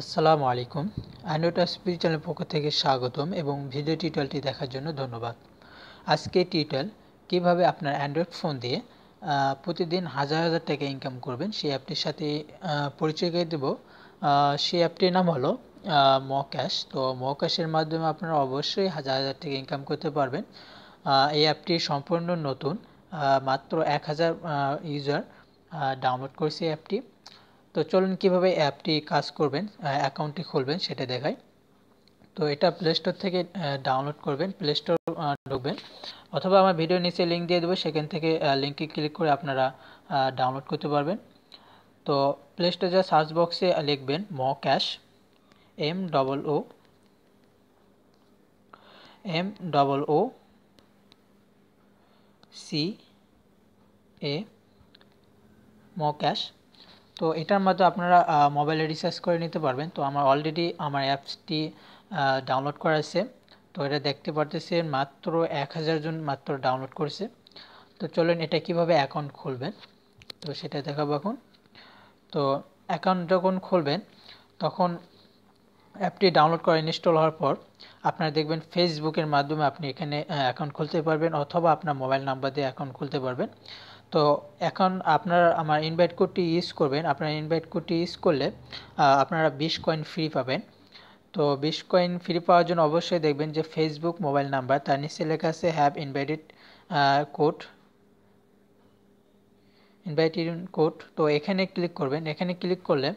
আসসালামু আলাইকুম। Android SP channel পক্ষ থেকে স্বাগতম এবং ভিডিও টিউটোরিয়ালটি দেখার জন্য ধন্যবাদ। আজকে টিউটোরিয়াল কিভাবে আপনার অ্যান্ড্রয়েড ফোন দিয়ে প্রতিদিন হাজার হাজার টাকা ইনকাম করবেন সেই অ্যাপটির সাথে পরিচয় করে দেব। সেই অ্যাপটির নাম হলো মক্যাশ। তো মক্যাশের মাধ্যমে আপনারা অবশ্যই হাজার হাজার টাকা ইনকাম করতে পারবেন। এই অ্যাপটি সম্পূর্ণ নতুন, মাত্র 1000 ইউজার ডাউনলোড করেছে অ্যাপটি। তো চলুন কিভাবে অ্যাপটি কাজ করবেন, অ্যাকাউন্টটি খুলবেন সেটা দেখাই। তো এটা প্লে স্টোর থেকে ডাউনলোড করবেন, প্লে স্টোর ঢুকবেন, অথবা আমার ভিডিও নিচে লিঙ্ক দিয়ে দেবো, সেখান থেকে লিঙ্কে ক্লিক করে আপনারা ডাউনলোড করতে পারবেন। তো প্লে স্টোরে যা সার্চ বক্সে লিখবেন মক্যাশ, MOOC মক্যাশ। তো এটার মধ্যে আপনারা মোবাইলে রিচার্জ করে নিতে পারবেন। তো আমার অলরেডি আমার অ্যাপসটি ডাউনলোড করা আছে। তো এটা দেখতে পারতেছেন মাত্র 1000 জন মাত্র ডাউনলোড করেছে। তো চলুন এটা কিভাবে অ্যাকাউন্ট খুলবেন তো সেটা দেখাবো এখন। তো অ্যাকাউন্ট যখন খুলবেন তখন অ্যাপটি ডাউনলোড করে ইনস্টল হওয়ার পর আপনারা দেখবেন ফেসবুকের মাধ্যমে আপনি এখানে অ্যাকাউন্ট খুলতে পারবেন, অথবা আপনার মোবাইল নাম্বার দিয়ে অ্যাকাউন্ট খুলতে পারবেন। তো এখন আপনারা আমার ইনভাইট কোডটি ইউজ করবেন। আপনার ইনভাইট কোডটি ইউজ করলে আপনারা 20 কয়েন ফ্রি পাবেন। তো 20 কয়েন ফ্রি পাওয়ার জন্য অবশ্যই দেখবেন যে ফেসবুক মোবাইল নাম্বার, তার নিচে লেখা আছে হ্যাভ ইনভাইটেড কোড। তো এখানে ক্লিক করবেন। এখানে ক্লিক করলে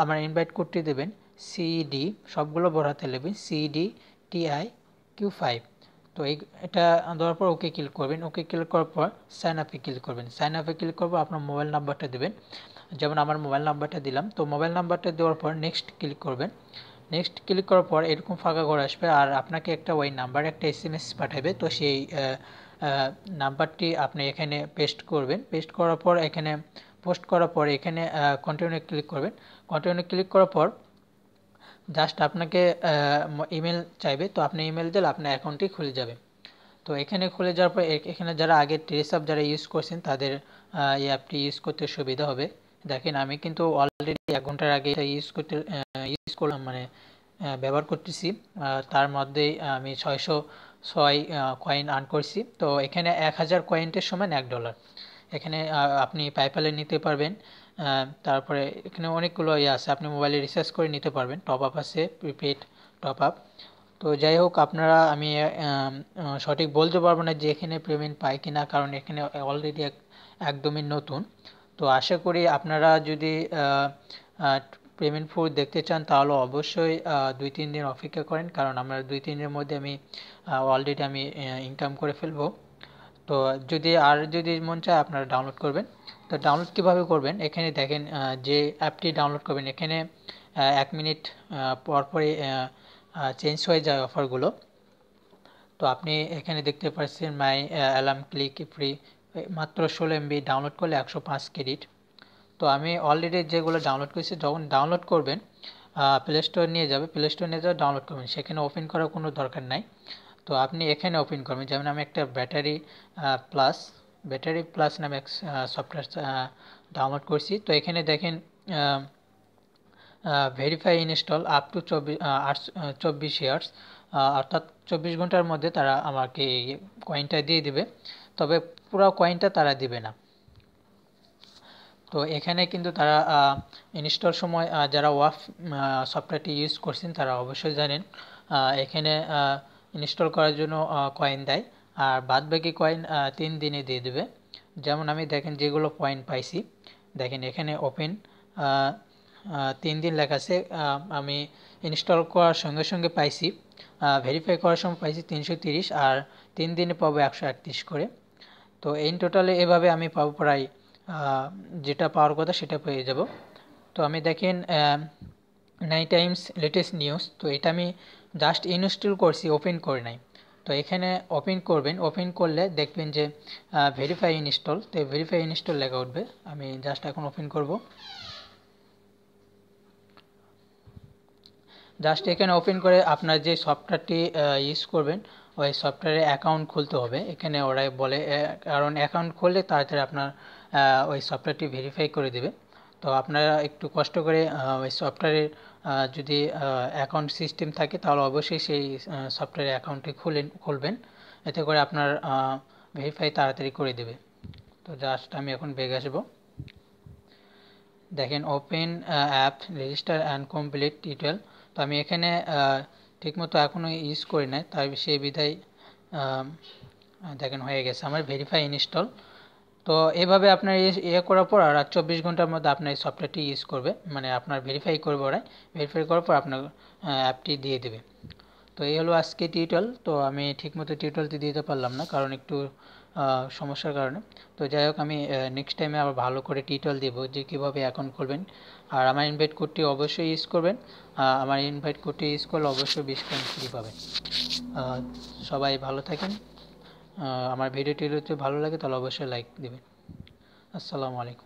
আমার ইনভাইট কোডটি দেবেন CD, সবগুলো বড় হাতে লিখবেন CDTIQ5। তো এটা দেওয়ার পর ওকে ক্লিক করবেন। ওকে ক্লিক করার পর সাইন আপে ক্লিক করবেন। সাইন আপে ক্লিক করবো, আপনার মোবাইল নাম্বারটা দেবেন, যেমন আমার মোবাইল নাম্বারটা দিলাম। তো মোবাইল নাম্বারটা দেওয়ার পর নেক্সট ক্লিক করবেন। নেক্সট ক্লিক করার পর এরকম ফাঁকা ঘর আসবে, আর আপনাকে একটা ওই নাম্বার একটা SMS পাঠাবে। তো সেই নাম্বারটি আপনি এখানে পেস্ট করবেন। পেস্ট করার পর এখানে পোস্ট করার পর এখানে কন্টিনিউ ক্লিক করবেন। কন্টিনিউ ক্লিক করার পর জাস্ট আপনাকে ইমেল চাইবে। তো আপনি ইমেল দিলে আপনার অ্যাকাউন্টটি খুলে যাবে। তো এখানে খুলে যাওয়ার পর এখানে যারা আগে ট্রেসআপ যারা ইউজ করছেন তাদের এই অ্যাপটি ইউজ করতে সুবিধা হবে। দেখেন আমি কিন্তু অলরেডি 1 ঘন্টার আগে এটা ইউজ করলাম, মানে ব্যবহার করতেছি। তার মধ্যে আমি 606 কয়েন আর্ন করছি। তো এখানে 1000 কয়েন্টের সমান $1। এখানে আপনি পাইপ্যালে নিতে পারবেন। তারপরে এখানে অনেকগুলো আছে, আপনি মোবাইলে রিচার্জ করে নিতে পারবেন। টপ আপ আছে, প্রিপেড টপ আপ। তো যাই হোক, আপনারা আমি সঠিক বলতে পারবো না যে এখানে পেমেন্ট পাই কিনা, কারণ এখানে অলরেডি একদমই নতুন। তো আশা করি আপনারা যদি পেমেন্ট প্রুফ দেখতে চান তাহলে অবশ্যই 2-3 দিন অপেক্ষা করেন, কারণ আমরা 2-3 দিনের মধ্যে অলরেডি আমি ইনকাম করে ফেলবো। তো যদি মন চায় আপনারা ডাউনলোড করবেন। তো ডাউনলোড কীভাবে করবেন, এখানে দেখেন যে অ্যাপটি ডাউনলোড করবেন এখানে 1 মিনিট পরপরই চেঞ্জ হয়ে যায় অফারগুলো। তো আপনি এখানে দেখতে পাচ্ছেন মাই অ্যালার্ম ক্লিক ফ্রি, মাত্র 16 MB ডাউনলোড করলে 105 ক্রেডিট। তো আমি অলরেডি যেগুলো ডাউনলোড করেছি, যখন ডাউনলোড করবেন প্লে স্টোর নিয়ে যাবে, প্লে স্টোর নিয়ে যাবে ডাউনলোড করবেন, সেখানে ওপেন করার কোনো দরকার নাই। তো আপনি এখানে ওপেন করবেন। যেমন আমি একটা ব্যাটারি প্লাস নামে এক সফটওয়্যার ডাউনলোড করছি। তো এখানে দেখেন verify install up to 24 years, অর্থাৎ 24 ঘন্টার মধ্যে তারা আমাকে কয়েনটা দিয়ে দিবে, তবে পুরো কয়েনটা তারা দিবে না। তো এখানে কিন্তু তারা ইনস্টল সময় যারা ওয়াফ সফটওয়্যারটি ইউজ করছেন তারা অবশ্যই জানেন এখানে ইনস্টল করার জন্য কয়েন দেয়, আর বাদবাকি কয়েন 3 দিনে দিয়ে দেবে। যেমন আমি দেখেন যেগুলো পয়েন্ট পাইছি, দেখেন এখানে ওপেন 3 দিন লেখা আছে। আমি ইনস্টল করার সঙ্গে সঙ্গে পাইছি, ভেরিফাই করার সময় পাইছি 330, আর 3 দিনে পাবো 138 করে। তো ইন টোটালে এভাবে আমি পাবো প্রায় যেটা পাওয়ার কথা সেটা পেয়ে যাব। তো আমি দেখেন 9 টাইমস লেটেস্ট নিউজ, তো এটা আমি জাস্ট ইনস্টল করছি, ওপেন করে নাই। তো এখানে ওপেন করবেন, ওপেন করলে দেখবেন যে ভেরিফাই ইনস্টল, তো ভেরিফাই ইনস্টল লেখা উঠবে। আমি জাস্ট এখন ওপেন করব। জাস্ট এখানে ওপেন করে আপনার যে সফটওয়্যারটি ইউজ করবেন ওই সফটওয়্যারে অ্যাকাউন্ট খুলতে হবে। এখানে ওরাই বলে, কারণ অ্যাকাউন্ট খুললে তাড়াতাড়ি আপনার ওই সফটওয়্যারটি ভেরিফাই করে দেবে। তো তো আপনারা একটু কষ্ট করে ওই সফটওয়্যারের যদি অ্যাকাউন্ট সিস্টেম থাকে তাহলে অবশ্যই সেই সফটওয়্যার অ্যাকাউন্টটি খুলবেন, এতে করে আপনার ভেরিফাই তাড়াতাড়ি করে দেবে। তো জাস্ট আমি এখন ব্যাক আসবো। দেখেন open app register and complete tutorial. তো আমি এখানে ঠিকমতো এখনও ইউজ করি নাই, তাই সেই বিধায় দেখেন হয়ে গেছে আমার ভেরিফাই ইনস্টল। তো এভাবে আপনার ইয়ে করার পর আর 24 ঘন্টার মধ্যে আপনার এই সফটওয়্যারটি ইউজ করবে, মানে আপনার ভেরিফাই করবে ওরা, ভেরিফাই করার পর আপনার অ্যাপটি দিয়ে দেবে। তো এই হলো আজকে টিউটোরিয়াল। তো আমি ঠিকমতো টিউটোরিয়ালটি দিতে পারলাম না, কারণ একটু সমস্যার কারণে। তো যাই হোক, আমি নেক্সট টাইমে আবার ভালো করে টিউটোরিয়াল দেবো যে কীভাবে অ্যাকাউন্ট খুলবেন। আর আমার ইনভাইট কোডটি অবশ্যই ইউজ করবেন, আমার ইনভাইট কোডটি ইউজ করলে অবশ্যই 20% ফ্রি পাবেন। সবাই ভালো থাকেন। আমার ভিডিওটি যদি ভালো লাগে তাহলে অবশ্যই লাইক দেবেন। আসসালামু আলাইকুম।